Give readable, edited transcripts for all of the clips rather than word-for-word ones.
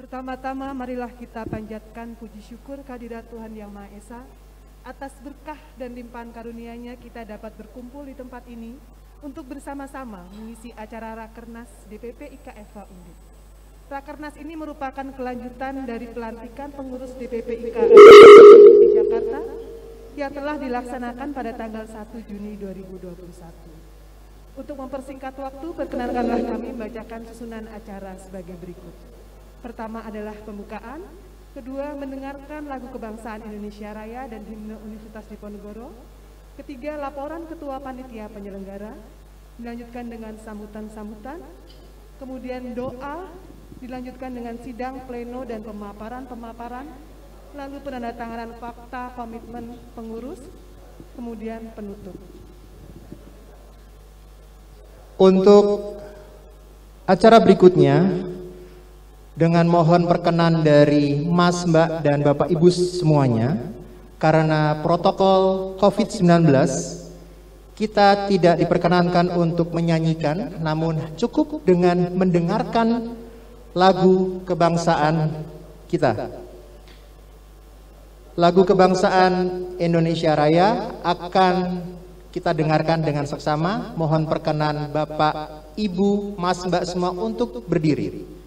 Pertama-tama marilah kita panjatkan puji syukur kehadirat Tuhan Yang Maha Esa. Atas berkah dan limpahan karunia-Nya kita dapat berkumpul di tempat ini untuk bersama-sama mengisi acara Rakernas DPP IKFA Undip. Rakernas ini merupakan kelanjutan dari pelantikan pengurus DPP IKFA di Jakarta yang telah dilaksanakan pada tanggal 1 Juni 2021. Untuk mempersingkat waktu, perkenankanlah kami membacakan susunan acara sebagai berikut. Pertama adalah pembukaan, kedua mendengarkan lagu kebangsaan Indonesia Raya dan himne Universitas Diponegoro, ketiga laporan ketua panitia penyelenggara, dilanjutkan dengan sambutan-sambutan, kemudian doa, dilanjutkan dengan sidang pleno dan pemaparan, lalu penandatanganan fakta komitmen pengurus, kemudian penutup. Untuk acara berikutnya, dengan mohon perkenan dari Mas, Mbak, dan Bapak Ibu semuanya, karena protokol COVID-19, kita tidak diperkenankan untuk menyanyikan, namun cukup dengan mendengarkan lagu kebangsaan kita. Lagu kebangsaan Indonesia Raya akan kita dengarkan dengan seksama. Mohon perkenan Bapak, Ibu, Mas, Mbak semua untuk berdiri.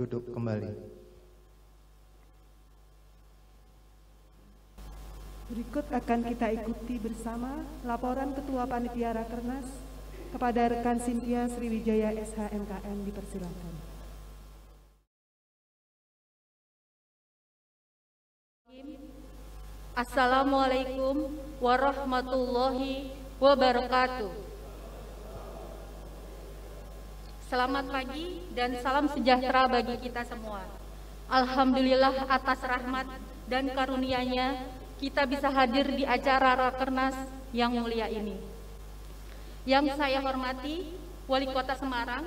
duduk kembali. Berikut akan kita ikuti bersama laporan Ketua Panitia Rakernas kepada rekan Cynthia Sriwijaya SHMKM, dipersilakan. Assalamualaikum warahmatullahi wabarakatuh. Selamat pagi dan salam sejahtera bagi kita semua. Alhamdulillah atas rahmat dan karunia-Nya kita bisa hadir di acara Rakernas yang mulia ini. Yang saya hormati Wali Kota Semarang,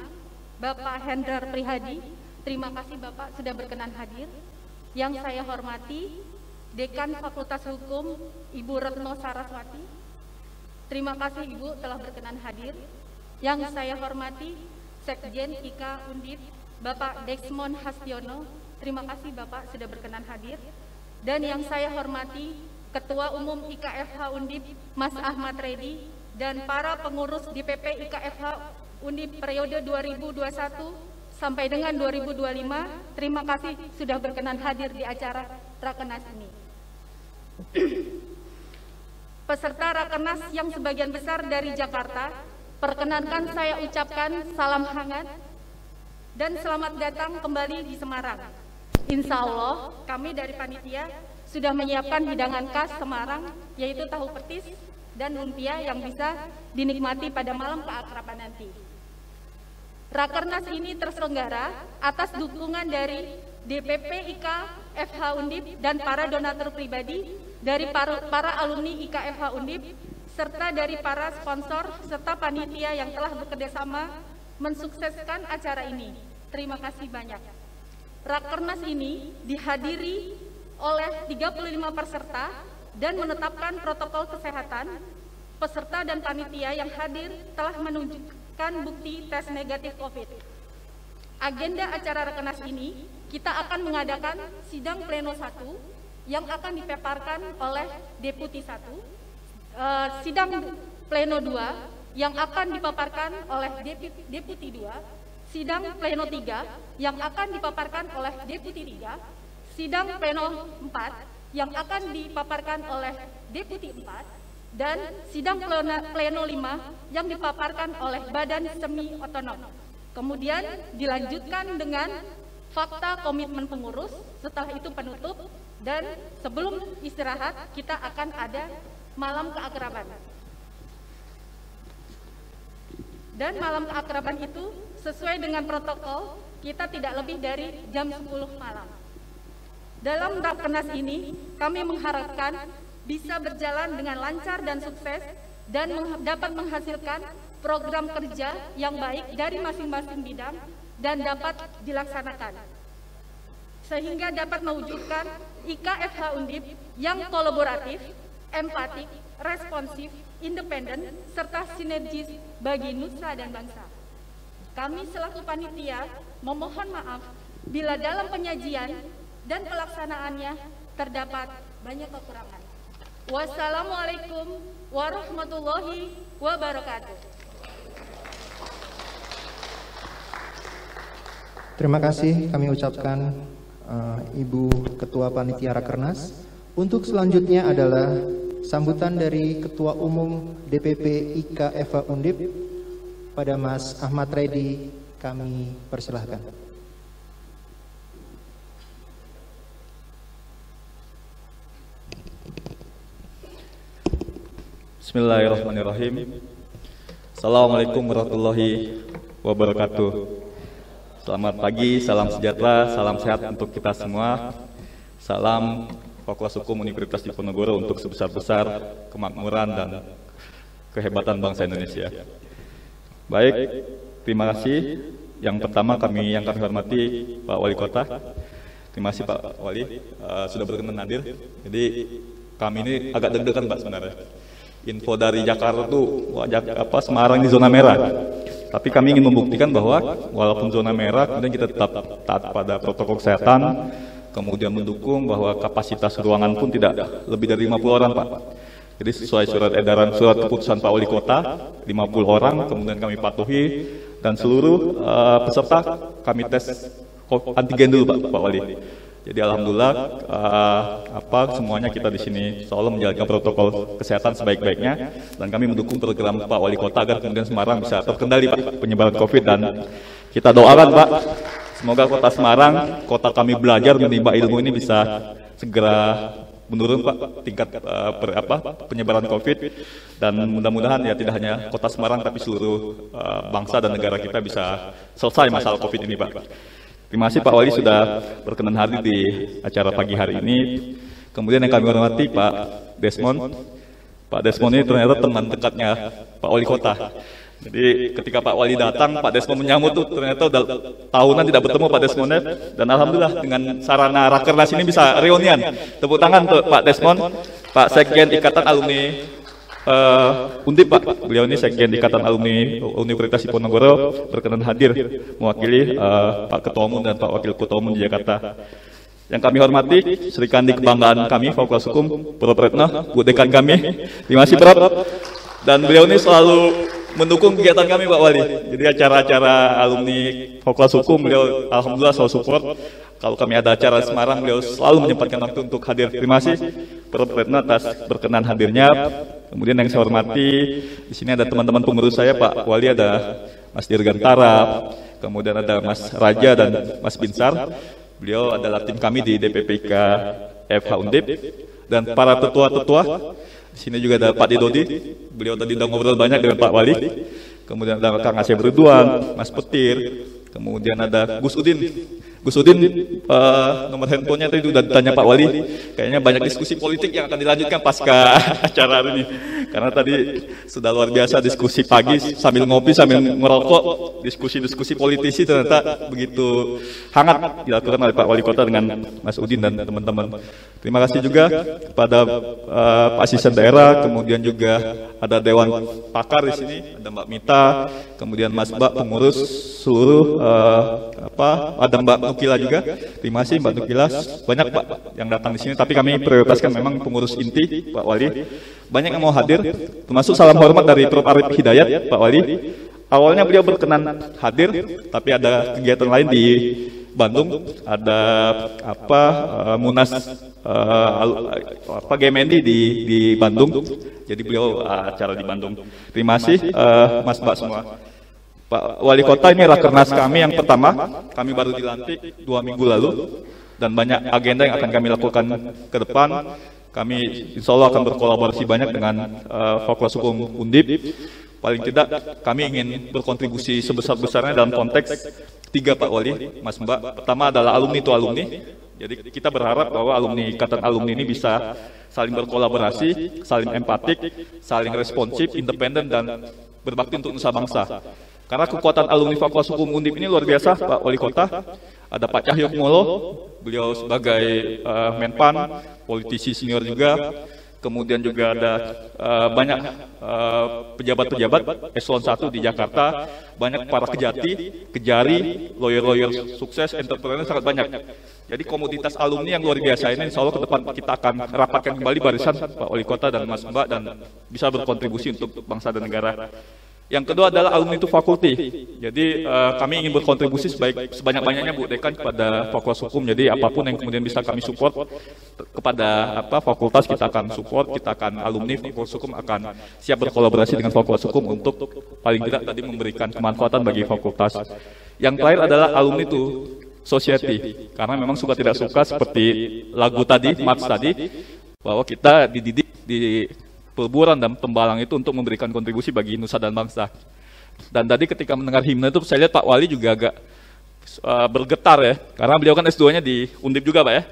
Bapak Hendrar Prihadi, terima kasih Bapak sudah berkenan hadir. Yang saya hormati Dekan Fakultas Hukum, Ibu Retno Saraswati, terima kasih Ibu telah berkenan hadir. Yang saya hormati Sekjen IKA Undip, Bapak Desmond Hastiono, terima kasih Bapak sudah berkenan hadir. Dan yang saya hormati Ketua Umum IKFH Undip, Mas Ahmad Reddy, dan para pengurus DPP IKFH Undip periode 2021 sampai dengan 2025, terima kasih sudah berkenan hadir di acara Rakernas ini. Peserta Rakernas yang sebagian besar dari Jakarta, perkenankan saya ucapkan salam hangat dan selamat datang kembali di Semarang. Insya Allah kami dari panitia sudah menyiapkan hidangan khas Semarang, yaitu tahu petis dan lumpia yang bisa dinikmati pada malam keakraban nanti. Rakernas ini terselenggara atas dukungan dari DPP IK FH Undip dan para donatur pribadi, dari para alumni IKFH Undip, serta dari para sponsor serta panitia yang telah bekerjasama mensukseskan acara ini. Terima kasih banyak. Rakernas ini dihadiri oleh 35 peserta dan menetapkan protokol kesehatan. Peserta dan panitia yang hadir telah menunjukkan bukti tes negatif COVID. Agenda acara Rakernas ini, kita akan mengadakan sidang pleno 1 yang akan dipaparkan oleh Deputi 1, sidang pleno 2 yang akan dipaparkan oleh Deputi 2, sidang pleno 3 yang akan dipaparkan oleh Deputi 3, sidang pleno 4 yang akan dipaparkan oleh Deputi 4, dan sidang pleno 5 yang dipaparkan oleh Badan Semi Otonom. Kemudian dilanjutkan dengan fakta komitmen pengurus, setelah itu penutup, dan sebelum istirahat kita akan ada malam keakraban. Dan malam keakraban itu sesuai dengan protokol, kita tidak lebih dari jam 10 malam. Dalam Rakernas ini, kami mengharapkan bisa berjalan dengan lancar dan sukses, dan dapat menghasilkan program kerja yang baik dari masing-masing bidang dan dapat dilaksanakan, sehingga dapat mewujudkan IKFH Undip yang kolaboratif, empatik, responsif, independen, serta sinergis bagi nusa dan bangsa. Kami selaku panitia memohon maaf bila dalam penyajian dan pelaksanaannya terdapat banyak kekurangan. Wassalamualaikum warahmatullahi wabarakatuh. Terima kasih kami ucapkan Ibu Ketua Panitia Rakernas. Untuk selanjutnya adalah sambutan dari Ketua Umum DPP IKFH Undip pada Mas Ahmad Reddy, kami persilahkan. Bismillahirrahmanirrahim. Assalamualaikum warahmatullahi wabarakatuh. Selamat pagi, salam sejahtera, salam sehat untuk kita semua. Salam Fakultas Hukum Universitas Diponegoro untuk sebesar-besar kemakmuran dan kehebatan bangsa Indonesia. Baik, terima kasih. Yang pertama yang kami hormati Pak Wali Kota. Terima kasih Pak Wali sudah berkenan hadir. Jadi kami ini agak deg-degan Pak sebenarnya. Info dari Jakarta tuh Semarang di zona merah. Tapi kami ingin membuktikan bahwa walaupun zona merah, kemudian kita tetap taat pada protokol kesehatan, kemudian mendukung bahwa kapasitas ruangan pun tidak lebih dari 50 orang, Pak. Jadi sesuai surat keputusan Pak Wali Kota, 50 orang, kemudian kami patuhi, dan seluruh peserta kami tes antigen dulu Pak Wali. Jadi alhamdulillah semuanya kita di sini selalu menjalankan protokol kesehatan sebaik-baiknya, dan kami mendukung program Pak Wali Kota agar kemudian Semarang bisa terkendali Pak penyebaran COVID, dan kita doakan Pak semoga Kota Semarang, kota kami belajar menimba ilmu ini bisa segera menurun Pak tingkat penyebaran COVID, dan mudah-mudahan ya tidak hanya Kota Semarang tapi seluruh bangsa dan negara kita bisa selesai masalah COVID ini Pak. Terima kasih Pak Wali sudah berkenan hadir di acara pagi hari ini. Kemudian yang kami hormati Pak Desmond. Pak Desmond ini ternyata teman dekatnya Pak Wali Kota. Jadi ketika Pak Wali datang, Pak Desmond menyambut tuh ternyata udah tahunan tidak bertemu Pak Desmondnya. Dan alhamdulillah dengan sarana Rakernas ini bisa reunian. Tepuk tangan untuk Pak Desmond, Pak Sekjen Ikatan Alumni Undip Pak. Beliau ini Sekjen Ikatan Alumni Universitas Diponegoro berkenan hadir mewakili Pak Ketua Umum dan Pak Wakil Ketua Umum di Jakarta. Yang kami hormati Sri Kandi kebanggaan kami Fakultas Hukum, Prof. Retno, Bu Dekan kami. Terima kasih Prof. Dan beliau ini selalu mendukung kegiatan kami Pak Wali. Jadi acara-acara alumni Fakultas Hukum beliau alhamdulillah selalu support. Kalau kami ada acara di Semarang, beliau selalu menyempatkan waktu untuk hadir. Terima kasih Prof. Retno atas berkenan hadirnya. Kemudian yang saya hormati, di sini ada teman-teman pengurus saya Pak Wali, ada Mas Dirgantara, kemudian ada Mas Raja dan Mas Binsar. Beliau adalah tim kami di DPPIK FH Undip, dan para tetua-tetua. Di sini juga ada Pak Didodi, beliau tadi udah ngobrol banyak dengan Pak Wali. Kemudian ada Kang Asep Ridwan, Mas Petir, kemudian ada Gus Udin. Gus Udin, nomor handphonenya tadi sudah ditanya Pak Wali. Kayaknya banyak diskusi politik yang akan dilanjutkan pasca acara hari ini. Karena tadi sudah luar biasa diskusi pagi sambil ngopi, sambil ngerokok. Diskusi-diskusi politisi ternyata begitu hangat dilakukan oleh Pak Wali Kota dengan Mas Udin dan teman-teman. Terima kasih juga kepada Pak Asisten Daerah, kemudian juga ada Dewan Pakar di sini, ada Mbak Mita, kemudian Mas Mbak pengurus seluruh ada Mbak Nukila juga. Terima kasih Mbak Nukila, banyak Pak yang datang di sini, tapi kami prioritaskan memang pengurus inti Pak Wali. Banyak yang mau hadir, termasuk salam hormat dari Prof. Arif Hidayat Pak Wali. Awalnya beliau berkenan hadir, tapi ada kegiatan lain di Bandung, ada Munas GMND di Bandung. Jadi beliau acara di Bandung. Terima kasih Mas Mbak semua. Pak Wali Kota, ini Rakernas kami yang pertama. Kami baru dilantik 2 minggu lalu, dan banyak agenda yang akan kami lakukan ke depan. Kami insya Allah akan berkolaborasi banyak dengan Fakultas Hukum Undip. Paling tidak kami ingin berkontribusi sebesar-besarnya dalam konteks 3 Pak Wali, Mas Mbak. Pertama adalah alumni itu alumni. Jadi kita berharap bahwa alumni Ikatan Alumni ini bisa saling berkolaborasi, saling empatik, saling responsif, independen, dan berbakti untuk nusa bangsa. Karena kekuatan alumni Fakultas Hukum Undip ini luar biasa Pak Wali Kota. Ada Pak Cahyokumolo, beliau sebagai Menpan, politisi senior juga. Kemudian juga ada banyak pejabat-pejabat eselon 1 di Jakarta, banyak para kejari, lawyer-lawyer sukses, entrepreneur sangat banyak. Jadi komoditas alumni yang luar biasa ini insya Allah ke depan kita akan rapatkan kembali barisan Pak Wali Kota dan Mas Mbak, dan bisa berkontribusi untuk bangsa dan negara. Yang kedua adalah alumni itu fakulti. Jadi kami ingin berkontribusi sebanyak-banyaknya Bu Dekan kepada Fakultas Hukum. Jadi apapun yang kemudian bisa kami support kepada fakultas, kita akan support, kita akan alumni Fakultas Hukum akan siap berkolaborasi dengan Fakultas Hukum untuk paling tidak tadi memberikan kemanfaatan bagi fakultas. Yang terakhir adalah alumni itu society. Karena memang suka tidak suka seperti lagu tadi, Marx tadi, bahwa kita dididik di peleburan dan tembalang itu untuk memberikan kontribusi bagi nusa dan bangsa. Dan tadi ketika mendengar himne itu saya lihat Pak Wali juga agak bergetar ya, karena beliau kan S2-nya di Undip juga Pak ya.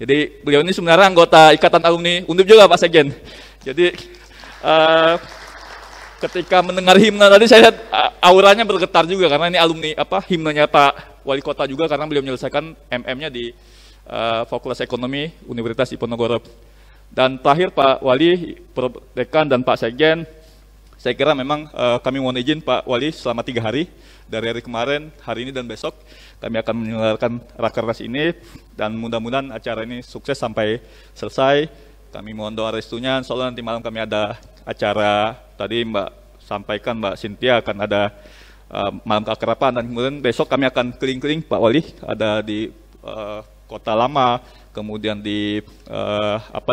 Jadi beliau ini sebenarnya anggota Ikatan Alumni Undip juga Pak Sekjen. Jadi ketika mendengar himne tadi saya lihat auranya bergetar juga, karena ini alumni himnenya Pak Wali Kota juga, karena beliau menyelesaikan MM-nya di Fakultas Ekonomi Universitas Diponegoro. Dan terakhir Pak Wali, Prof. Dekan dan Pak Sekjen, saya kira memang kami mohon izin Pak Wali selama 3 hari, dari hari kemarin, hari ini dan besok, kami akan menyelenggarakan Rakernas ini, dan mudah-mudahan acara ini sukses sampai selesai. Kami mohon doa restunya, insya Allah nanti malam kami ada acara, tadi Mbak sampaikan Mbak Cynthia akan ada malam keakraban, dan kemudian besok kami akan keliling-keliling Pak Wali, ada di Kota Lama, kemudian di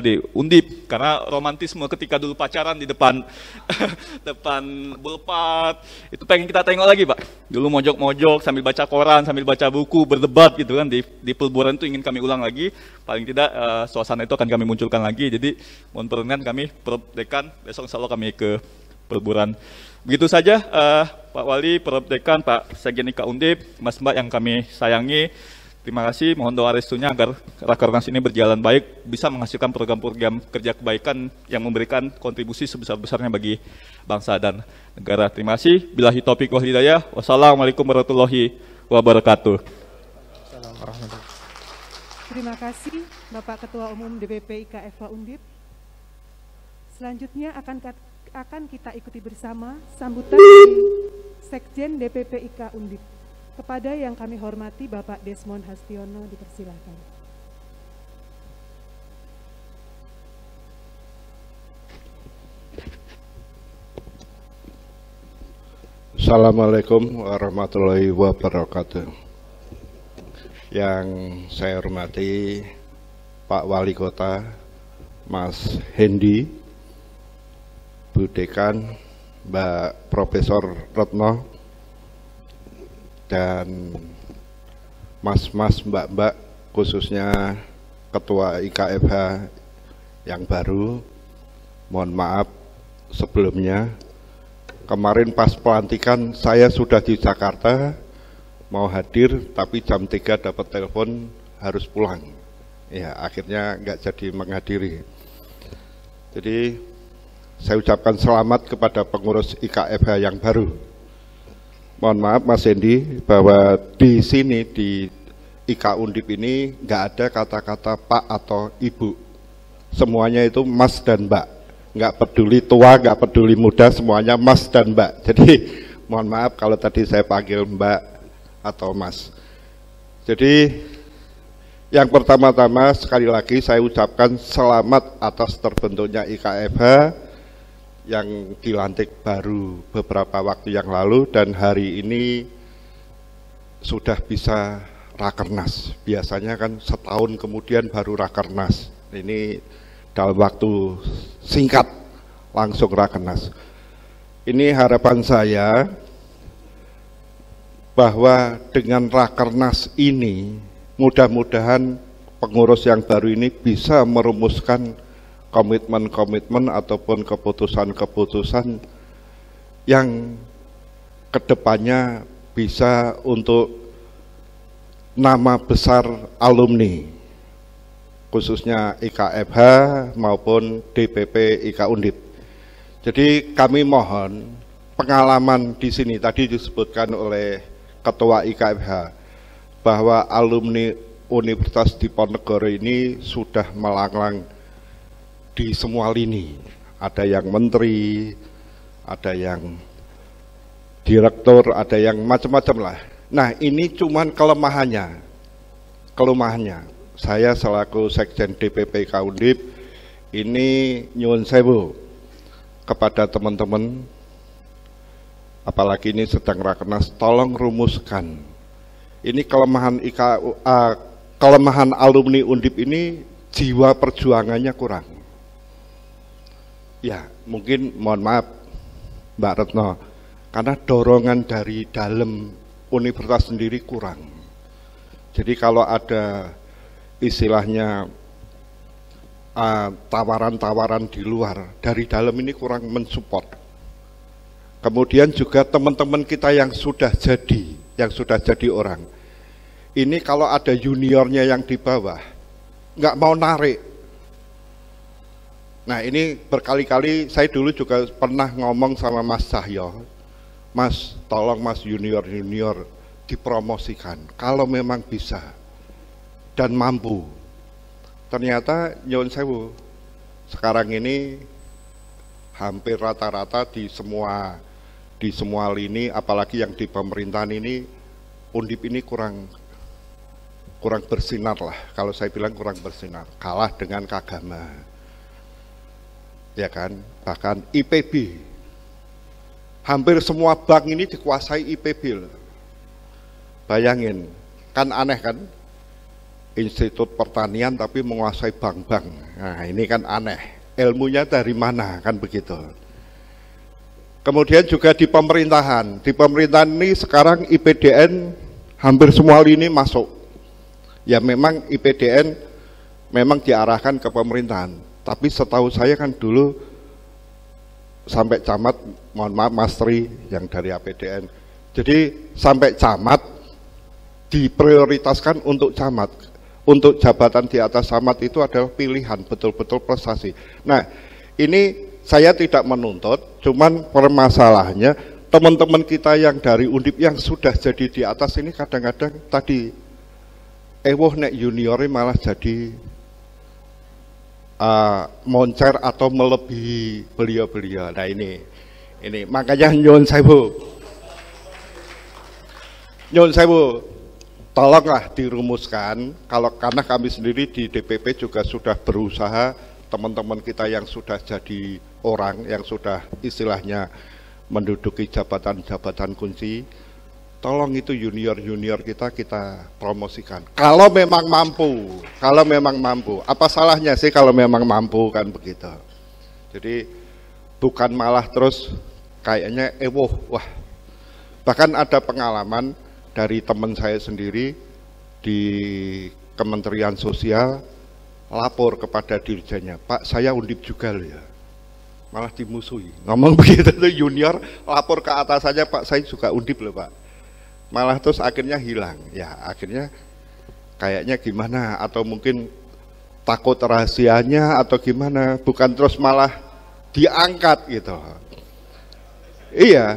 di Undip, karena romantisme ketika dulu pacaran di depan depan Bulpat itu pengen kita tengok lagi Pak. Dulu mojok-mojok sambil baca koran, sambil baca buku, berdebat gitu kan di peleburan itu ingin kami ulang lagi. Paling tidak suasana itu akan kami munculkan lagi. Jadi mohon perkenan kami Prof Dekan besok insya Allah kami ke peleburan. Begitu saja Pak Wali, Prof Dekan, Pak Sekjen IKA Undip, Mas Mbak yang kami sayangi. Terima kasih, mohon doa restunya agar Rakernas ini berjalan baik, bisa menghasilkan program-program kerja kebaikan yang memberikan kontribusi sebesar-besarnya bagi bangsa dan negara. Terima kasih. Billahi taufiq wal hidayah. Wassalamualaikum warahmatullahi wabarakatuh. Terima kasih Bapak Ketua Umum DPP IKA FH Undip. Selanjutnya akan kita ikuti bersama sambutan dari Sekjen DPP IKA Undip. Kepada yang kami hormati Bapak Desmond Hastiono, dipersilakan. Assalamualaikum warahmatullahi wabarakatuh. Yang saya hormati Pak Wali Kota, Mas Hendi, Bu Dekan, Mbak Profesor Retno, dan mas-mas, mbak-mbak, khususnya Ketua IKFH yang baru. Mohon maaf sebelumnya, kemarin pas pelantikan saya sudah di Jakarta, mau hadir, tapi jam 3 dapat telepon harus pulang. Ya, akhirnya nggak jadi menghadiri. Jadi saya ucapkan selamat kepada pengurus IKFH yang baru. Mohon maaf Mas Hendi, bahwa di sini di IKA Undip ini nggak ada kata-kata Pak atau Ibu. Semuanya itu Mas dan Mbak. Nggak peduli tua, nggak peduli muda, semuanya Mas dan Mbak. Jadi mohon maaf kalau tadi saya panggil Mbak atau Mas. Jadi yang pertama-tama sekali lagi saya ucapkan selamat atas terbentuknya IKFH yang dilantik baru beberapa waktu yang lalu, dan hari ini sudah bisa Rakernas. Biasanya kan setahun kemudian baru Rakernas. Ini dalam waktu singkat langsung Rakernas. Ini harapan saya bahwa dengan Rakernas ini mudah-mudahan pengurus yang baru ini bisa merumuskan komitmen-komitmen ataupun keputusan-keputusan yang kedepannya bisa untuk nama besar alumni, khususnya IKFH maupun DPP IKA Undip. Jadi kami mohon pengalaman di sini, tadi disebutkan oleh Ketua IKFH, bahwa alumni Universitas Diponegoro ini sudah melanglang di semua lini, ada yang menteri, ada yang direktur, ada yang macam-macam lah. Nah ini cuman kelemahannya. Saya selaku Sekjen DPP IKA Undip ini nyuwun sewu kepada teman-teman, apalagi ini sedang Rakernas, tolong rumuskan. Ini kelemahan alumni Undip ini, jiwa perjuangannya kurang. Ya, mungkin mohon maaf Mbak Retno, karena dorongan dari dalam universitas sendiri kurang. Jadi kalau ada istilahnya tawaran-tawaran di luar, dari dalam ini kurang mensupport. Kemudian juga teman-teman kita yang sudah jadi orang, ini kalau ada juniornya yang di bawah, nggak mau narik. Nah ini berkali-kali saya dulu juga pernah ngomong sama Mas Cahyo, Mas tolong Mas junior dipromosikan kalau memang bisa dan mampu. Ternyata nyuwun sewu, sekarang ini hampir rata-rata di semua lini, apalagi yang di pemerintahan ini, Undip ini kurang bersinar lah. Kalau saya bilang kurang bersinar, kalah dengan Kagama. Ya kan, bahkan IPB Hampir semua bank ini dikuasai IPB. Bayangin, kan aneh kan? Institut Pertanian tapi menguasai bank-bank. Nah, ini kan aneh. Ilmunya dari mana, kan begitu. Kemudian juga di pemerintahan. Di pemerintahan ini sekarang IPDN hampir semua lini masuk. Ya memang IPDN memang diarahkan ke pemerintahan. Tapi setahu saya kan dulu sampai camat, mohon maaf Mas Tri yang dari APDN. Jadi sampai camat diprioritaskan untuk camat. Untuk jabatan di atas camat itu adalah pilihan, betul-betul prestasi. Nah, ini saya tidak menuntut, cuman permasalahannya teman-teman kita yang dari Undip yang sudah jadi di atas ini kadang-kadang tadi nek juniornya malah jadi moncer atau melebihi beliau-beliau. Nah ini makanya nyuwun sewu, tolonglah dirumuskan. Karena kami sendiri di DPP juga sudah berusaha, teman-teman kita yang sudah jadi orang, yang sudah istilahnya menduduki jabatan-jabatan kunci, tolong itu junior-junior kita promosikan. Kalau memang mampu, apa salahnya sih kalau memang mampu, kan begitu. Jadi bukan malah terus kayaknya wah. Bahkan ada pengalaman dari teman saya sendiri di Kementerian Sosial, lapor kepada dirjennya, Pak saya Undip juga loh ya. Malah dimusuhi, ngomong begitu tuh junior, lapor ke atasannya, Pak saya juga Undip loh Pak. Malah terus akhirnya hilang. Ya akhirnya kayaknya gimana, atau mungkin takut rahasianya atau gimana, bukan terus malah diangkat gitu. Iya,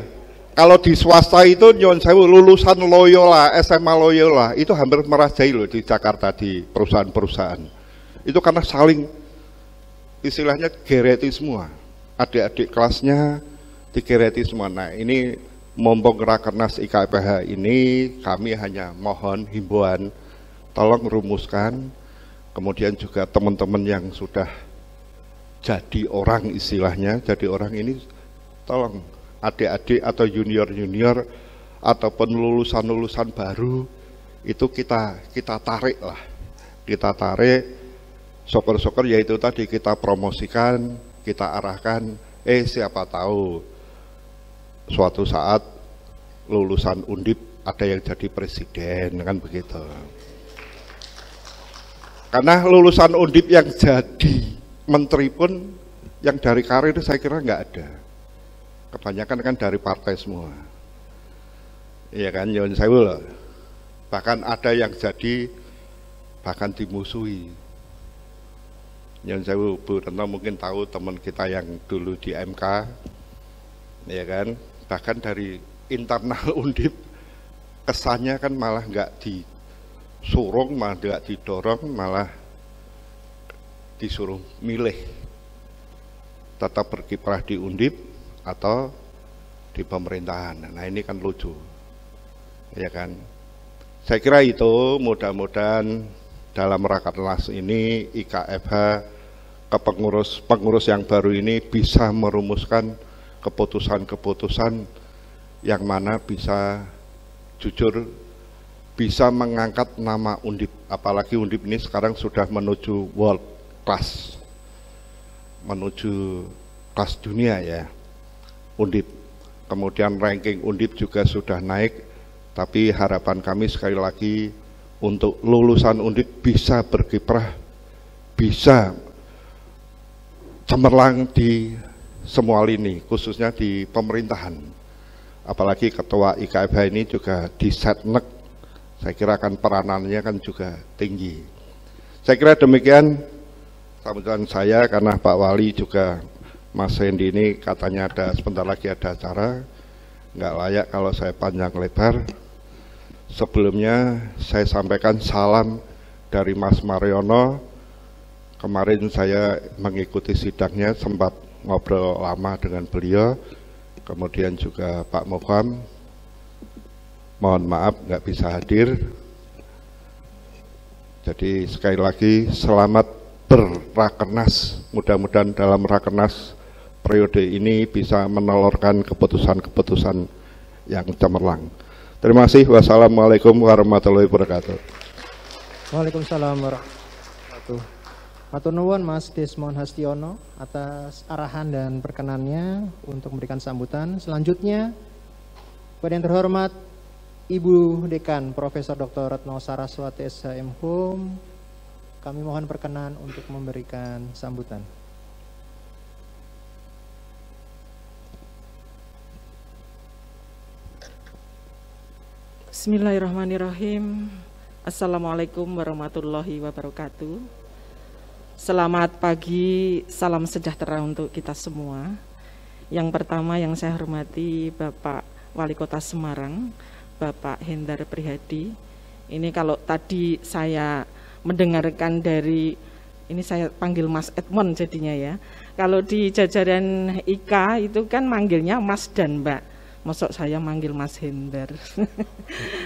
kalau di swasta itu nyuwun sewu, lulusan Loyola, SMA Loyola itu hampir merajai loh di Jakarta di perusahaan-perusahaan. Itu karena saling istilahnya gereti semua, adik-adik kelasnya digereti semua. Nah ini mumpung Rakernas IKPH ini, kami hanya mohon himbauan, tolong rumuskan. Kemudian juga teman-teman yang sudah jadi orang istilahnya, jadi orang ini tolong adik-adik atau junior-junior ataupun lulusan-lulusan baru itu kita tarik lah, kita tarik, syukur-syukur yaitu tadi kita promosikan, kita arahkan, siapa tahu suatu saat lulusan Undip ada yang jadi presiden, kan begitu. Karena lulusan Undip yang jadi menteri pun yang dari karir saya kira nggak ada. Kebanyakan kan dari partai semua. Iya kan, nyuwun sewu loh. Bahkan ada yang jadi bahkan dimusuhi. Nyuwun sewu, Bu Retno mungkin tahu teman kita yang dulu di MK, ya kan, bahkan dari internal Undip kesannya kan malah nggak disuruh, malah nggak didorong, malah disuruh milih tetap berkiprah di Undip atau di pemerintahan. Nah ini kan lucu, ya kan. Saya kira itu mudah-mudahan dalam Rakernas ini IKFH ke pengurus yang baru ini bisa merumuskan keputusan-keputusan yang mana bisa jujur, bisa mengangkat nama Undip. Apalagi Undip ini sekarang sudah menuju world class, menuju kelas dunia ya Undip. Kemudian ranking Undip juga sudah naik, tapi harapan kami sekali lagi untuk lulusan Undip bisa berkiprah, bisa cemerlang di semua lini, khususnya di pemerintahan. Apalagi ketua IKFH ini juga di Setnek, saya kira kan peranannya kan juga tinggi. Saya kira demikian sambutan saya, karena Pak Wali juga Mas Hendy ini katanya ada sebentar lagi ada acara, nggak layak kalau saya panjang lebar. Sebelumnya saya sampaikan salam dari Mas Mariono. Kemarin saya mengikuti sidangnya, sempat ngobrol lama dengan beliau. Kemudian juga Pak Mukham, mohon maaf nggak bisa hadir. Jadi sekali lagi selamat berrakernas, mudah-mudahan dalam rakernas periode ini bisa menelurkan keputusan-keputusan yang cemerlang. Terima kasih. Wassalamualaikum warahmatullahi wabarakatuh. Waalaikumsalam warahmatullahi wabarakatuh. Matur nuwun Mas Desmond Hastiono atas arahan dan perkenannya untuk memberikan sambutan. Selanjutnya, kepada yang terhormat Ibu Dekan Profesor Dr. Retno Saraswati SHM Hum, kami mohon perkenan untuk memberikan sambutan. Bismillahirrahmanirrahim. Assalamualaikum warahmatullahi wabarakatuh. Selamat pagi, salam sejahtera untuk kita semua. Yang pertama yang saya hormati Bapak Wali Kota Semarang, Bapak Hendar Prihadi. Ini kalau tadi saya mendengarkan dari, ini saya panggil Mas Edmond jadinya ya. Kalau di jajaran IKA itu kan manggilnya Mas dan Mbak. Masuk saya manggil Mas Hendar.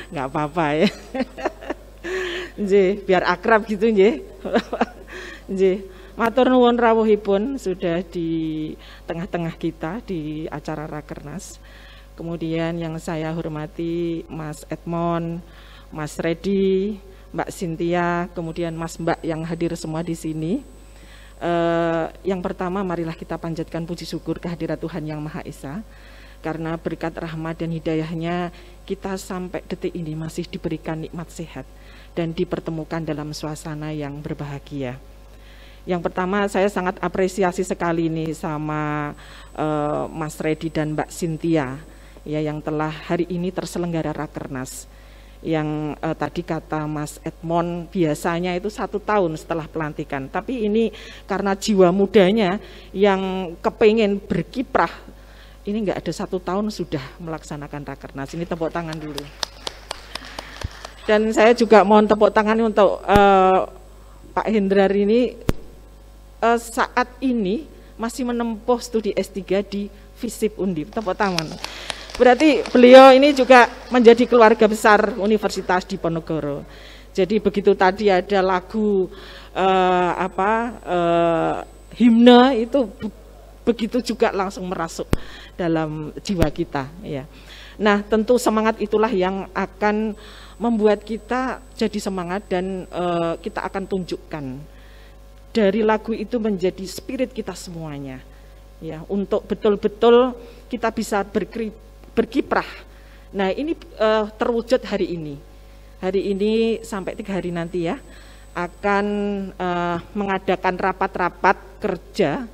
Nggak apa-apa ya. Biar akrab gitu nggih. Matur nuwun rawuhipun sudah di tengah-tengah kita di acara Rakernas. Kemudian yang saya hormati Mas Edmond, Mas Redi, Mbak Cynthia, kemudian Mas Mbak yang hadir semua di sini. Yang pertama marilah kita panjatkan puji syukur kehadirat Tuhan Yang Maha Esa. Karena berkat rahmat dan hidayahnya kita sampai detik ini masih diberikan nikmat sehat dan dipertemukan dalam suasana yang berbahagia. Yang pertama saya sangat apresiasi sekali nih sama Mas Redi dan Mbak Cynthia ya, yang telah hari ini terselenggara Rakernas. Yang tadi kata Mas Edmond biasanya itu 1 tahun setelah pelantikan, tapi ini karena jiwa mudanya yang kepengen berkiprah, ini nggak ada 1 tahun sudah melaksanakan Rakernas. Ini tepuk tangan dulu. Dan saya juga mohon tepuk tangan untuk Pak Hendrar ini. Saat ini masih menempuh studi S3 di FISIP Undip. Tepuk tangan. Berarti beliau ini juga menjadi keluarga besar Universitas Diponegoro. Jadi begitu tadi ada lagu himne itu begitu juga langsung merasuk dalam jiwa kita ya. Nah, tentu semangat itulah yang akan membuat kita jadi semangat dan kita akan tunjukkan dari lagu itu menjadi spirit kita semuanya ya, untuk betul-betul kita bisa berkiprah. Nah, ini terwujud hari ini sampai 3 hari nanti ya, akan mengadakan rapat-rapat kerja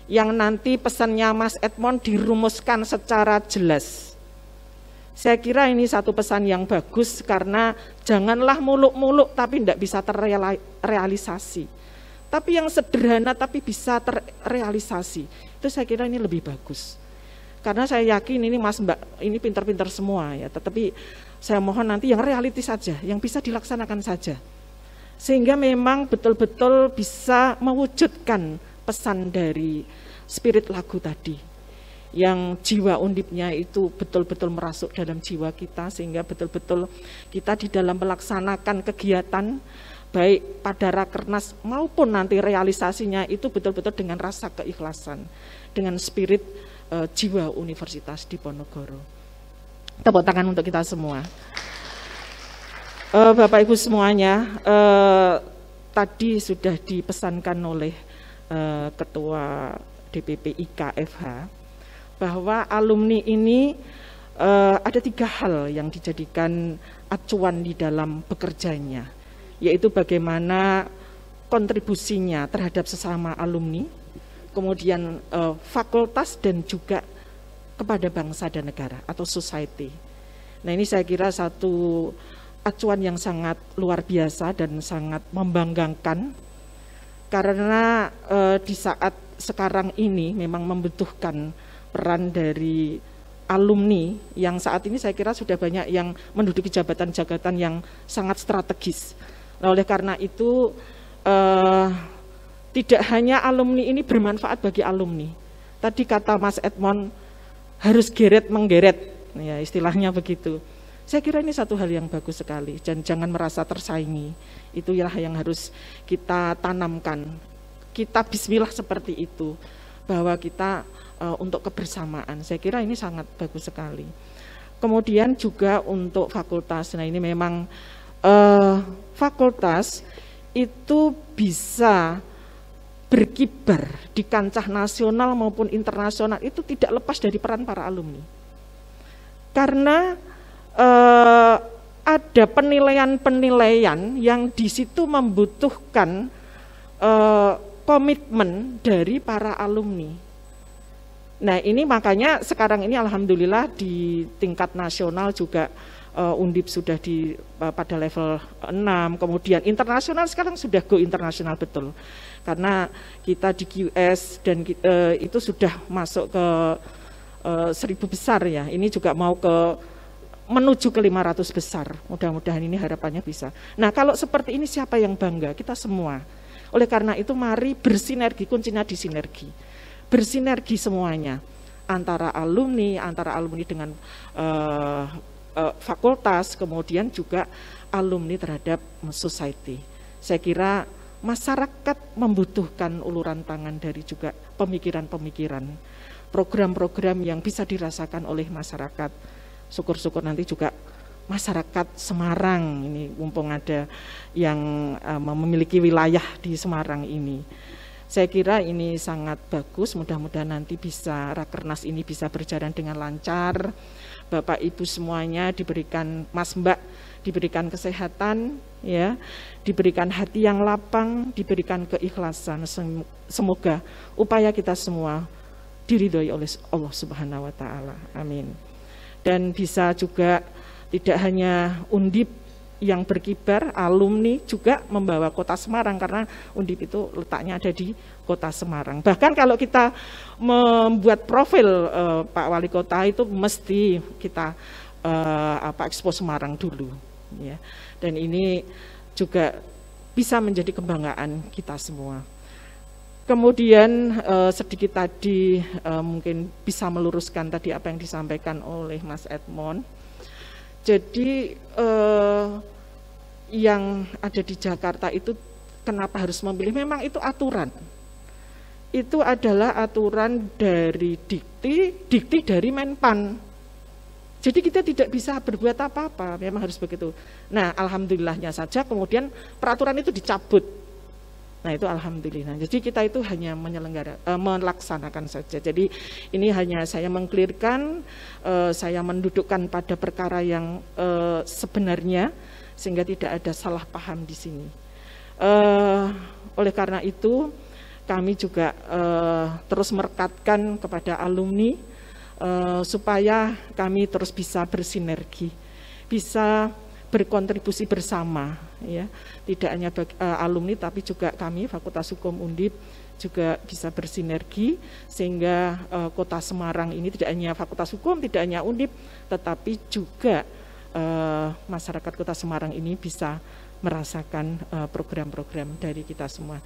yang nanti pesannya Mas Edmond dirumuskan secara jelas. Saya kira ini satu pesan yang bagus, karena janganlah muluk-muluk tapi tidak bisa terrealisasi. Tapi yang sederhana tapi bisa terrealisasi, itu saya kira ini lebih bagus. Karena saya yakin ini Mas Mbak ini pintar-pintar semua ya, tetapi saya mohon nanti yang realistis saja, yang bisa dilaksanakan saja. Sehingga memang betul-betul bisa mewujudkan pesan dari spirit lagu tadi. Yang jiwa undipnya itu betul-betul merasuk dalam jiwa kita, sehingga betul-betul kita di dalam melaksanakan kegiatan baik pada Rakernas maupun nanti realisasinya itu betul-betul dengan rasa keikhlasan, dengan spirit jiwa Universitas Diponegoro. Tepuk tangan untuk kita semua. Bapak Ibu semuanya, tadi sudah dipesankan oleh Ketua DPP IKFH bahwa alumni ini ada 3 hal yang dijadikan acuan di dalam bekerjanya, yaitu bagaimana kontribusinya terhadap sesama alumni, kemudian fakultas, dan juga kepada bangsa dan negara atau society. Nah, ini saya kira satu acuan yang sangat luar biasa dan sangat membanggakan, karena di saat sekarang ini memang membutuhkan peran dari alumni yang saat ini saya kira sudah banyak yang menduduki jabatan-jabatan yang sangat strategis. Nah, oleh karena itu tidak hanya alumni ini bermanfaat bagi alumni. Tadi kata Mas Edmond harus geret menggeret, ya istilahnya begitu. Saya kira ini satu hal yang bagus sekali, dan jangan merasa tersaingi. Itulah yang harus kita tanamkan. Kita bismillah seperti itu, bahwa kita untuk kebersamaan. Saya kira ini sangat bagus sekali. Kemudian juga untuk fakultas, nah ini memang fakultas itu bisa berkibar di kancah nasional maupun internasional, itu tidak lepas dari peran para alumni. Karena ada penilaian-penilaian yang di situ membutuhkan komitmen dari para alumni. Nah ini makanya sekarang ini alhamdulillah di tingkat nasional juga Undip sudah pada level 6, kemudian internasional sekarang sudah go internasional betul. Karena kita di QS dan itu sudah masuk ke 1000 besar ya, ini juga mau menuju ke 500 besar, mudah-mudahan ini harapannya bisa. Nah kalau seperti ini siapa yang bangga? Kita semua. Oleh karena itu mari bersinergi, kuncinya di sinergi. Bersinergi semuanya, antara alumni dengan fakultas, kemudian juga alumni terhadap society. Saya kira masyarakat membutuhkan uluran tangan dari juga pemikiran-pemikiran, program-program yang bisa dirasakan oleh masyarakat. Syukur-syukur nanti juga masyarakat Semarang, ini mumpung ada yang memiliki wilayah di Semarang ini. Saya kira ini sangat bagus, mudah-mudahan nanti bisa Rakernas ini bisa berjalan dengan lancar. Bapak Ibu semuanya diberikan, Mas Mbak diberikan kesehatan, ya, diberikan hati yang lapang, diberikan keikhlasan. Semoga upaya kita semua diridhoi oleh Allah Subhanahu wa taala. Amin. Dan bisa juga tidak hanya Undip yang berkibar, alumni juga membawa kota Semarang, karena Undip itu letaknya ada di kota Semarang. Bahkan kalau kita membuat profil Pak Wali Kota itu mesti kita ekspos Semarang dulu, ya. Dan ini juga bisa menjadi kebanggaan kita semua. Kemudian sedikit tadi mungkin bisa meluruskan tadi apa yang disampaikan oleh Mas Edmond. Jadi yang ada di Jakarta itu kenapa harus memilih? Memang itu aturan. Itu adalah aturan dari dikti dari Menpan. Jadi kita tidak bisa berbuat apa-apa, memang harus begitu. Nah, alhamdulillahnya saja kemudian peraturan itu dicabut. Nah, itu alhamdulillah. Jadi kita itu hanya melaksanakan saja. Jadi ini hanya saya mengklirkan, saya mendudukkan pada perkara yang sebenarnya, sehingga tidak ada salah paham di sini. Oleh karena itu kami juga terus merekatkan kepada alumni supaya kami terus bisa bersinergi, bisa berkontribusi bersama, ya, tidak hanya alumni tapi juga kami Fakultas Hukum Undip juga bisa bersinergi sehingga kota Semarang ini tidak hanya Fakultas Hukum, tidak hanya Undip, tetapi juga masyarakat kota Semarang ini bisa merasakan program-program dari kita semua.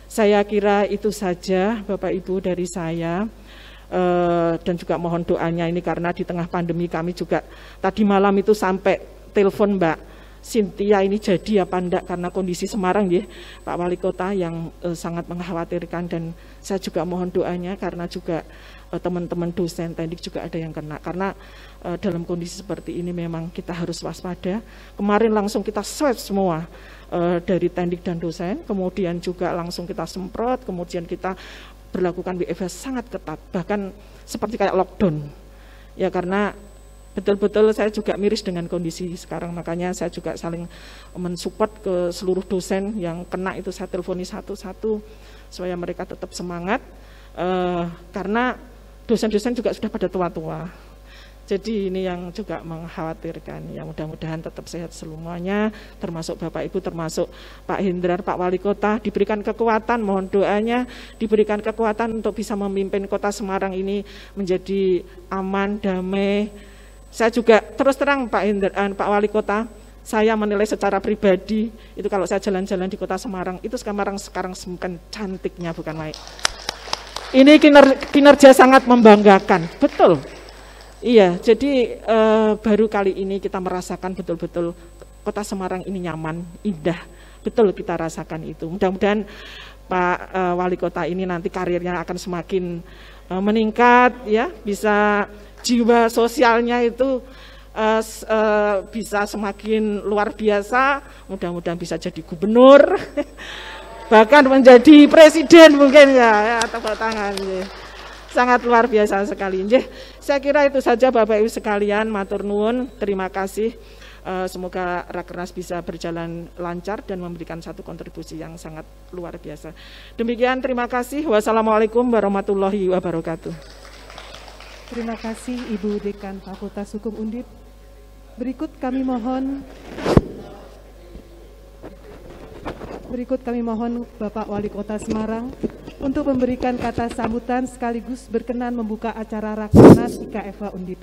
Saya kira itu saja Bapak Ibu dari saya, dan juga mohon doanya ini karena di tengah pandemi kami juga tadi malam itu sampai telepon Mbak Cynthia ini jadi apa enggak, karena kondisi Semarang ya Pak Wali Kota yang sangat mengkhawatirkan, dan saya juga mohon doanya karena juga teman-teman dosen teknik juga ada yang kena, karena dalam kondisi seperti ini memang kita harus waspada. Kemarin langsung kita swab semua dari teknik dan dosen, kemudian juga langsung kita semprot, kemudian kita berlakukan WFH sangat ketat, bahkan seperti kayak lockdown ya, karena betul-betul saya juga miris dengan kondisi sekarang, makanya saya juga saling mensupport ke seluruh dosen yang kena itu, saya telponi satu-satu supaya mereka tetap semangat, karena dosen-dosen juga sudah pada tua-tua. Jadi ini yang juga mengkhawatirkan, ya mudah-mudahan tetap sehat semuanya, termasuk Bapak Ibu, termasuk Pak Hindrar, Pak Wali Kota, diberikan kekuatan, mohon doanya, diberikan kekuatan untuk bisa memimpin kota Semarang ini menjadi aman, damai. Saya juga terus terang Pak Hindrar, Pak Wali Kota, saya menilai secara pribadi, itu kalau saya jalan-jalan di kota Semarang, itu sekarang semakin cantiknya, bukan main. Ini kinerja sangat membanggakan, betul. Iya, jadi baru kali ini kita merasakan betul-betul kota Semarang ini nyaman, indah, betul kita rasakan itu. Mudah-mudahan Pak Wali Kota ini nanti karirnya akan semakin meningkat, ya, bisa jiwa sosialnya itu bisa semakin luar biasa, mudah-mudahan bisa jadi gubernur, bahkan menjadi presiden mungkin ya, tepuk tangan. Sangat luar biasa sekali. Saya kira itu saja Bapak Ibu sekalian, matur nuwun, terima kasih. Semoga Rakernas bisa berjalan lancar dan memberikan satu kontribusi yang sangat luar biasa. Demikian, terima kasih. Wassalamualaikum warahmatullahi wabarakatuh. Terima kasih Ibu Dekan Fakultas Hukum Undip. Berikut kami mohon Bapak Wali Kota Semarang untuk memberikan kata sambutan sekaligus berkenan membuka acara Rakernas IKFH Undip.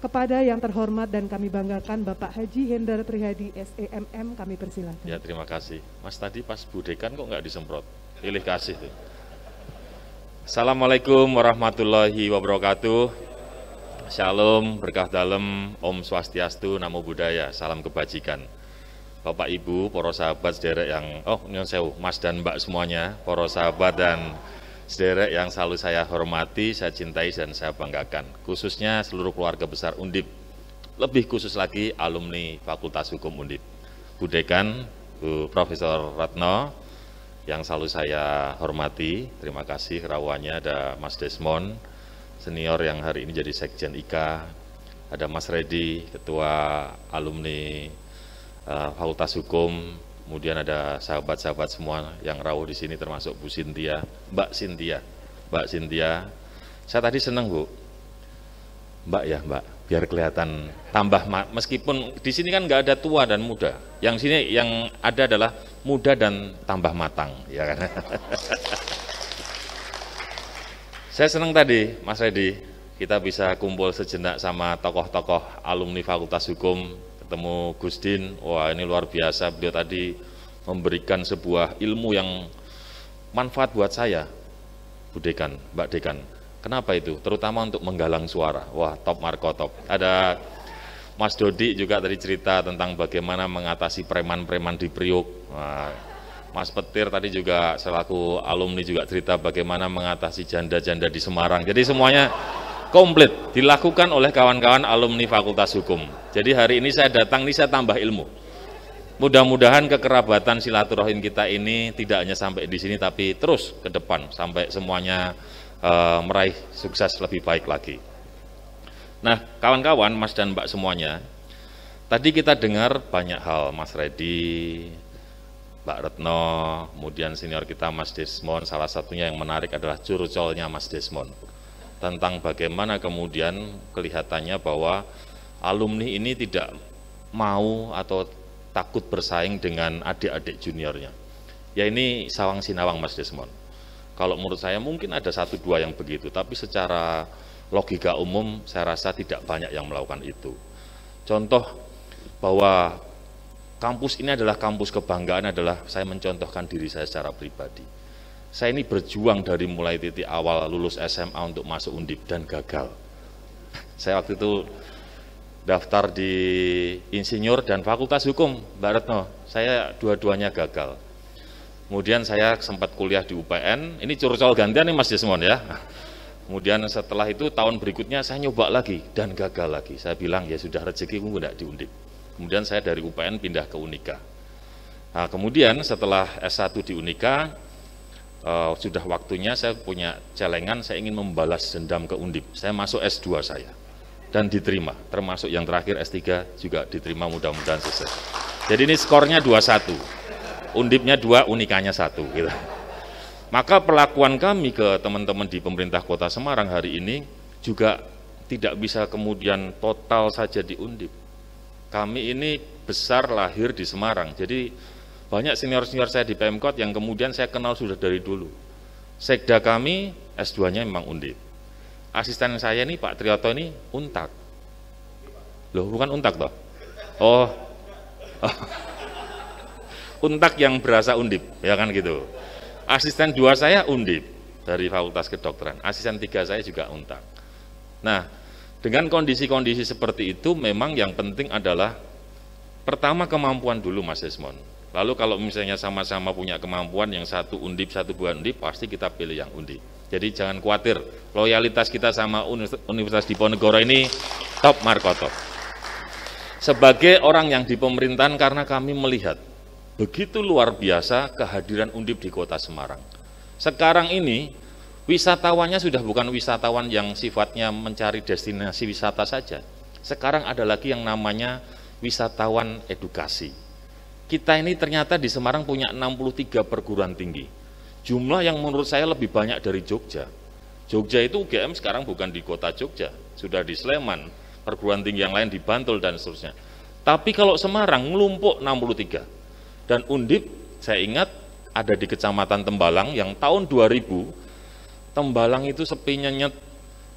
Kepada yang terhormat dan kami banggakan Bapak Haji Hendar Prihadi SEMM, kami persilakan. Ya, terima kasih. Mas, tadi pas Bu Dekan kok nggak disemprot? Pilih kasih tuh. Assalamualaikum warahmatullahi wabarakatuh. Shalom, berkah dalem, Om Swastiastu, Namo Buddhaya, salam kebajikan. Bapak Ibu, para sahabat sederek yang, nyuwun sewu, Mas dan Mbak semuanya, para sahabat dan sederek yang selalu saya hormati, saya cintai dan saya banggakan. Khususnya seluruh keluarga besar Undip, lebih khusus lagi alumni Fakultas Hukum Undip. Bu Dekan, Bu Profesor Ratno, yang selalu saya hormati, terima kasih rawuannya, ada Mas Desmond, senior yang hari ini jadi Sekjen IKA, ada Mas Redi, Ketua Alumni Fakultas Hukum, kemudian ada sahabat-sahabat semua yang rawuh di sini termasuk Bu Sintia, Mbak Sintia. Saya tadi senang Bu, Mbak ya Mbak, biar kelihatan tambah, meskipun di sini kan nggak ada tua dan muda, yang sini yang ada adalah muda dan tambah matang, ya kan? Saya senang tadi, Mas Redi, kita bisa kumpul sejenak sama tokoh-tokoh alumni Fakultas Hukum, ketemu Gus Din, wah ini luar biasa, beliau tadi memberikan sebuah ilmu yang manfaat buat saya, Bu Dekan, Mbak Dekan. Kenapa itu? Terutama untuk menggalang suara, wah top Marco top. Ada Mas Dodi juga tadi cerita tentang bagaimana mengatasi preman-preman di Priuk. Wah, Mas Petir tadi juga selaku alumni juga cerita bagaimana mengatasi janda-janda di Semarang. Jadi semuanya komplit dilakukan oleh kawan-kawan alumni Fakultas Hukum. Jadi hari ini saya datang, ini saya tambah ilmu. Mudah-mudahan kekerabatan silaturahim kita ini tidak hanya sampai di sini, tapi terus ke depan sampai semuanya meraih sukses lebih baik lagi. Nah, kawan-kawan, Mas dan Mbak semuanya, tadi kita dengar banyak hal, Mas Redi, Mbak Retno, kemudian senior kita Mas Desmond, salah satunya yang menarik adalah curcolnya Mas Desmond. Tentang bagaimana kemudian kelihatannya bahwa alumni ini tidak mau atau takut bersaing dengan adik-adik juniornya. Ya ini sawang sinawang Mas Desmond. Kalau menurut saya mungkin ada 1-2 yang begitu, tapi secara logika umum saya rasa tidak banyak yang melakukan itu. Contoh bahwa kampus ini adalah kampus kebanggaan adalah saya mencontohkan diri saya secara pribadi. Saya ini berjuang dari mulai titik awal lulus SMA untuk masuk Undip dan gagal. Saya waktu itu daftar di Insinyur dan Fakultas Hukum, Mbak Retno, saya dua-duanya gagal. Kemudian saya sempat kuliah di UPN, ini curcol gantian nih Mas Desmond ya. Kemudian setelah itu tahun berikutnya saya nyoba lagi dan gagal lagi. Saya bilang ya sudah rezekiku enggak di Undip. Kemudian saya dari UPN pindah ke Unika. Nah, kemudian setelah S1 di Unika, sudah waktunya saya punya celengan, saya ingin membalas dendam ke Undip. Saya masuk S2 saya, dan diterima, termasuk yang terakhir S3 juga diterima, mudah-mudahan sukses. Jadi ini skornya 2-1, Undipnya 2, Unikanya 1. Gitu. Maka perlakuan kami ke teman-teman di pemerintah Kota Semarang hari ini juga tidak bisa kemudian total saja di Undip. Kami ini besar lahir di Semarang, jadi banyak senior-senior saya di Pemkot yang kemudian saya kenal sudah dari dulu. Sekda kami S2-nya memang Undip. Asisten saya ini Pak Triyoto ini Untak. Loh, bukan Untak toh? Oh. Untak yang berasa Undip, ya kan gitu. Asisten 2 saya Undip dari Fakultas Kedokteran. Asisten 3 saya juga Untak. Nah, dengan kondisi-kondisi seperti itu memang yang penting adalah pertama kemampuan dulu Mas Desmond. Lalu kalau misalnya sama-sama punya kemampuan, yang satu Undip, satu bukan Undip, pasti kita pilih yang Undip. Jadi jangan khawatir, loyalitas kita sama Universitas Diponegoro ini top markoto. Sebagai orang yang di pemerintahan, karena kami melihat begitu luar biasa kehadiran Undip di Kota Semarang. Sekarang ini wisatawannya sudah bukan wisatawan yang sifatnya mencari destinasi wisata saja. Sekarang ada lagi yang namanya wisatawan edukasi. Kita ini ternyata di Semarang punya 63 perguruan tinggi. Jumlah yang menurut saya lebih banyak dari Jogja. Jogja itu UGM sekarang bukan di kota Jogja, sudah di Sleman, perguruan tinggi yang lain di Bantul dan seterusnya. Tapi kalau Semarang melumpuk 63. Dan Undip saya ingat ada di Kecamatan Tembalang yang tahun 2000, Tembalang itu sepi nyenyet,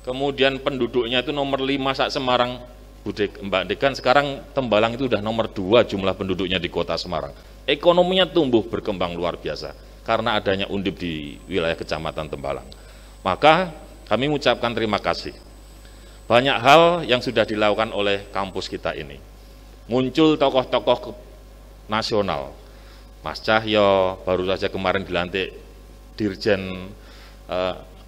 kemudian penduduknya itu nomor 5 sak Semarang. Mbak Dekan, sekarang Tembalang itu udah nomor 2 jumlah penduduknya di kota Semarang. Ekonominya tumbuh berkembang luar biasa karena adanya Undip di wilayah Kecamatan Tembalang. Maka kami mengucapkan terima kasih. Banyak hal yang sudah dilakukan oleh kampus kita ini. Muncul tokoh-tokoh nasional. Mas Cahyo baru saja kemarin dilantik Dirjen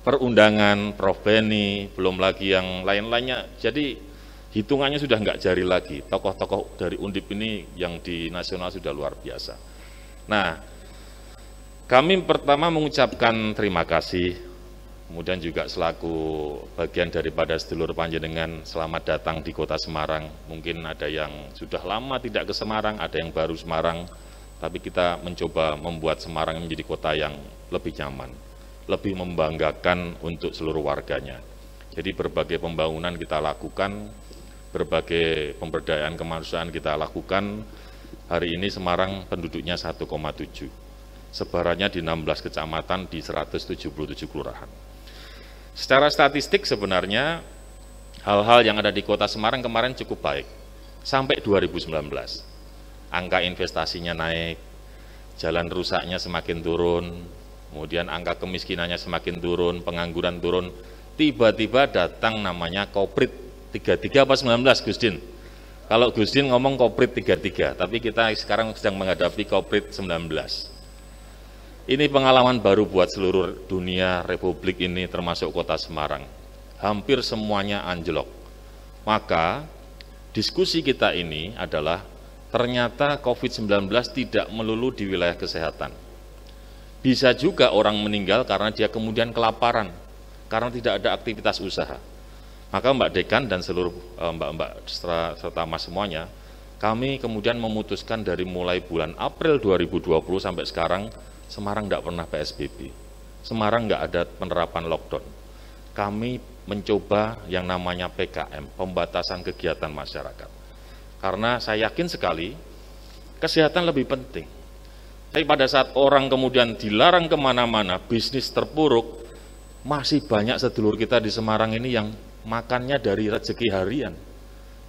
Perundangan, Prof. Beni, belum lagi yang lain-lainnya. Jadi hitungannya sudah nggak jari lagi. Tokoh-tokoh dari Undip ini yang di nasional sudah luar biasa. Nah, kami pertama mengucapkan terima kasih, kemudian juga selaku bagian daripada sedulur panjenengan, selamat datang di Kota Semarang. Mungkin ada yang sudah lama tidak ke Semarang, ada yang baru Semarang, tapi kita mencoba membuat Semarang menjadi kota yang lebih nyaman, lebih membanggakan untuk seluruh warganya. Jadi berbagai pembangunan kita lakukan, berbagai pemberdayaan kemanusiaan kita lakukan. Hari ini Semarang penduduknya 1,7. Sebarannya di 16 kecamatan di 177 kelurahan. Secara statistik sebenarnya hal-hal yang ada di Kota Semarang kemarin cukup baik sampai 2019. Angka investasinya naik, jalan rusaknya semakin turun, kemudian angka kemiskinannya semakin turun, pengangguran turun. Tiba-tiba datang namanya Koprit 33 apa 19 Gusdin? Kalau Gusdin ngomong Koprit 33, tapi kita sekarang sedang menghadapi Koprit 19. Ini pengalaman baru buat seluruh dunia Republik ini termasuk Kota Semarang. Hampir semuanya anjlok. Maka diskusi kita ini adalah ternyata COVID-19 tidak melulu di wilayah kesehatan. Bisa juga orang meninggal karena dia kemudian kelaparan, karena tidak ada aktivitas usaha. Maka Mbak Dekan dan seluruh mbak-mbak serta mas semuanya, kami kemudian memutuskan dari mulai bulan April 2020 sampai sekarang, Semarang tidak pernah PSBB, Semarang nggak ada penerapan lockdown. Kami mencoba yang namanya PKM, pembatasan kegiatan masyarakat. Karena saya yakin sekali, kesehatan lebih penting. Tapi pada saat orang kemudian dilarang kemana-mana, bisnis terpuruk, masih banyak sedulur kita di Semarang ini yang makannya dari rezeki harian.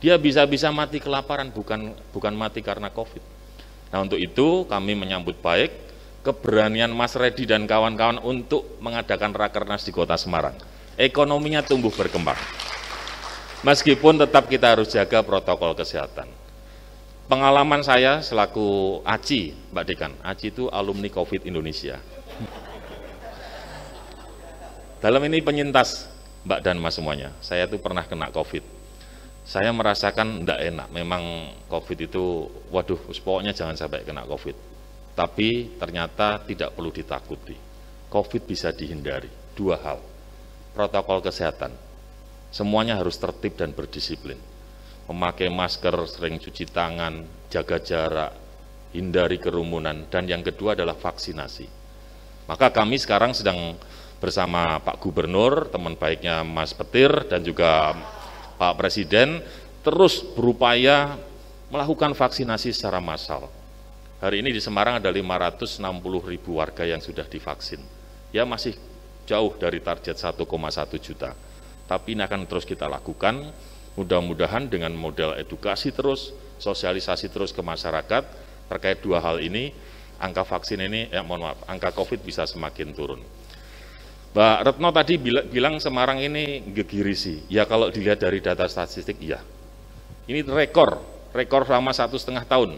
Dia bisa-bisa mati kelaparan, bukan mati karena COVID. Nah untuk itu kami menyambut baik keberanian Mas Reddy dan kawan-kawan untuk mengadakan Rakernas di Kota Semarang. Ekonominya tumbuh berkembang. Meskipun tetap kita harus jaga protokol kesehatan. Pengalaman saya selaku ACI, Mbak Dekan, ACI itu alumni COVID Indonesia. Dalam ini penyintas, Mbak dan Mas semuanya, saya itu pernah kena COVID. Saya merasakan tidak enak, memang COVID itu, waduh, pokoknya jangan sampai kena COVID. Tapi ternyata tidak perlu ditakuti. COVID bisa dihindari. Dua hal, protokol kesehatan. Semuanya harus tertib dan berdisiplin. Memakai masker, sering cuci tangan, jaga jarak, hindari kerumunan, dan yang kedua adalah vaksinasi. Maka kami sekarang sedang bersama Pak Gubernur, teman baiknya Mas Petir, dan juga Pak Presiden, terus berupaya melakukan vaksinasi secara massal. Hari ini di Semarang ada 560.000 warga yang sudah divaksin. Ya masih jauh dari target 1,1 juta. Tapi ini akan terus kita lakukan, mudah-mudahan dengan model edukasi terus, sosialisasi terus ke masyarakat, terkait dua hal ini, angka vaksin ini, angka COVID bisa semakin turun. Mbak Retno tadi bilang Semarang ini gegirisi. Ya kalau dilihat dari data statistik, iya. Ini rekor selama 1,5 tahun.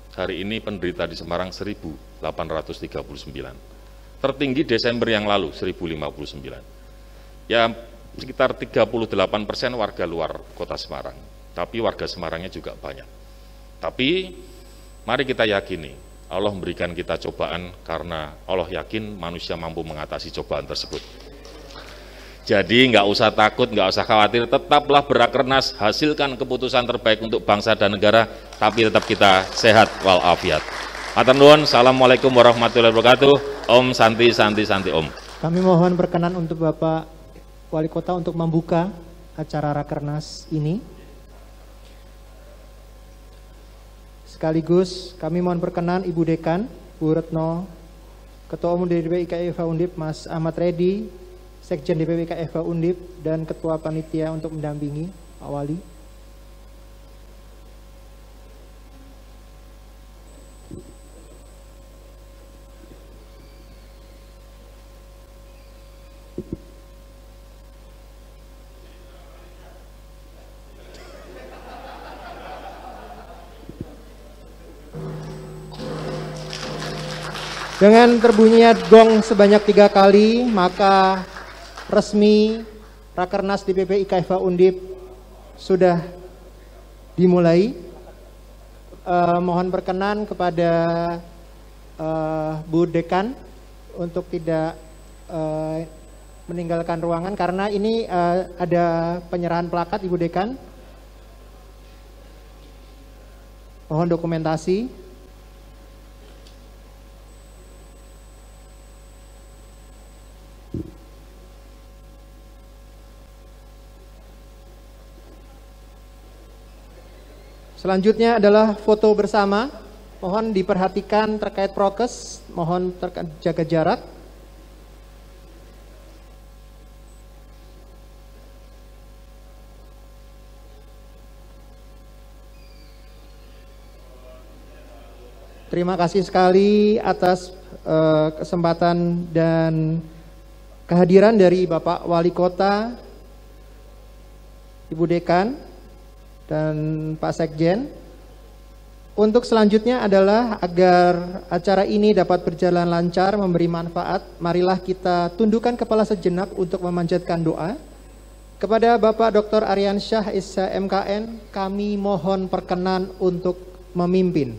Hari ini penderita di Semarang 1.839. tertinggi Desember yang lalu 1059. Ya sekitar 38% warga luar kota Semarang, tapi warga Semarangnya juga banyak. Tapi mari kita yakini Allah memberikan kita cobaan karena Allah yakin manusia mampu mengatasi cobaan tersebut. Jadi nggak usah takut, nggak usah khawatir, tetaplah berakernas, hasilkan keputusan terbaik untuk bangsa dan negara, tapi tetap kita sehat walafiat. Matur nuwun, assalamualaikum warahmatullahi wabarakatuh. Om Santi Santi Santi Om. Kami mohon berkenan untuk Bapak Wali Kota untuk membuka acara Rakernas ini. Sekaligus kami mohon berkenan Ibu Dekan, Bu Retno, Ketua Umum DPP IKFA Undip Mas Ahmad Reddy, Sekjen DPP IKFA Undip, dan Ketua Panitia untuk mendampingi Pak Wali. Dengan terbunyinya gong sebanyak 3 kali, maka resmi Rakernas DPP IKFA Undip sudah dimulai. Mohon berkenan kepada Bu Dekan untuk tidak meninggalkan ruangan karena ini ada penyerahan plakat, Ibu Dekan. Mohon dokumentasi. Selanjutnya adalah foto bersama. Mohon diperhatikan terkait prokes, mohon jaga jarak. Terima kasih sekali atas kesempatan dan kehadiran dari Bapak Wali Kota, Ibu Dekan, dan Pak Sekjen. Untuk selanjutnya adalah agar acara ini dapat berjalan lancar, memberi manfaat, marilah kita tundukkan kepala sejenak untuk memanjatkan doa. Kepada Bapak Dr. Aryansyah Issa MKN, kami mohon perkenan untuk memimpin.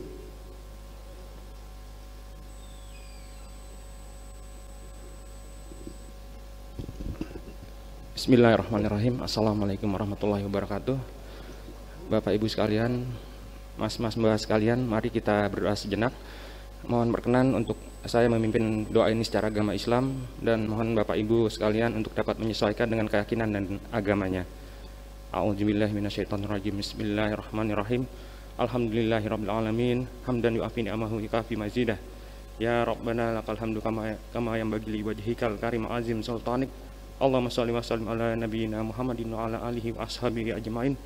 Bismillahirrahmanirrahim. Assalamualaikum warahmatullahi wabarakatuh. Bapak Ibu sekalian, Mas-mas Mbak sekalian, mari kita berdoa sejenak. Mohon berkenan untuk saya memimpin doa ini secara agama Islam, dan mohon Bapak Ibu sekalian untuk dapat menyesuaikan dengan keyakinan dan agamanya. A'udzubillahi minasyaitonirrajim. Bismillahirrahmanirrahim. Alhamdulillahirabbil alamin, hamdan yu'afi ni'amahu yukafi mazidah. Ya Rabbana lakal hamdu kama yanbaghi li wajhikal karim azim sultanik. Allahumma shalli wa sallim ala nabiyyina Muhammadin wa ala alihi wa ashabihi ajmain.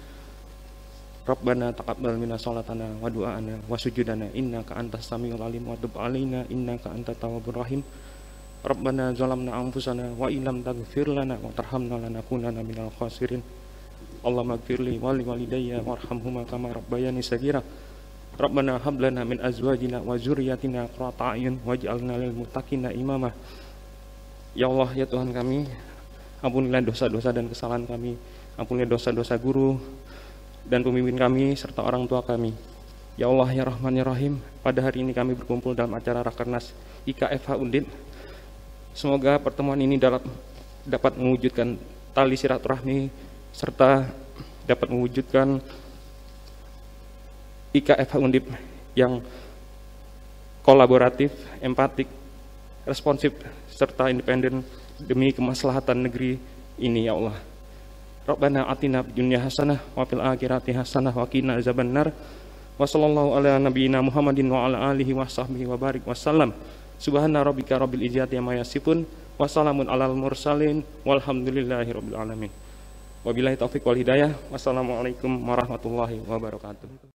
Rabbana taqabbal minna sholatana wa du'ana wa sujudana innaka antas samiul alim wa tub alaina innaka antat tawwabur rahim. Rabbana zalamna anfusana wa illam taghfir lana wa tarhamna lanakunanna minal khasirin. Allahumma ighfirli wa li walidayya warhamhuma kama rabbayani shaghira. Rabbana hab lana min azwajina wa dzurriyyatina qurrata a'yun waj'alna lil muttaqina imama. Ya Allah, ya Tuhan kami, ampunilah dosa-dosa dan kesalahan kami, ampunilah dosa-dosa guru dan pemimpin kami serta orang tua kami. Ya Allah, ya Rahman, ya Rahim, pada hari ini kami berkumpul dalam acara Rakernas IKFA Undip. Semoga pertemuan ini dapat mewujudkan tali silaturahmi serta dapat mewujudkan IKFA Undip yang kolaboratif, empatik, responsif, serta independen demi kemaslahatan negeri ini, ya Allah. Rabbana atina fid dunya hasanah wa fil akhirati hasanah wa qina azabannar. Wa sallallahu ala nabiyyina Muhammadin wa ala alihi wa sahbihi wa barik wasallam. Subhana rabbika rabbil izzati amma yasifun wa salamun alal mursalin walhamdulillahi rabbil alamin. Wabillahi taufiq wal hidayah. Wassalamualaikum warahmatullahi wabarakatuh.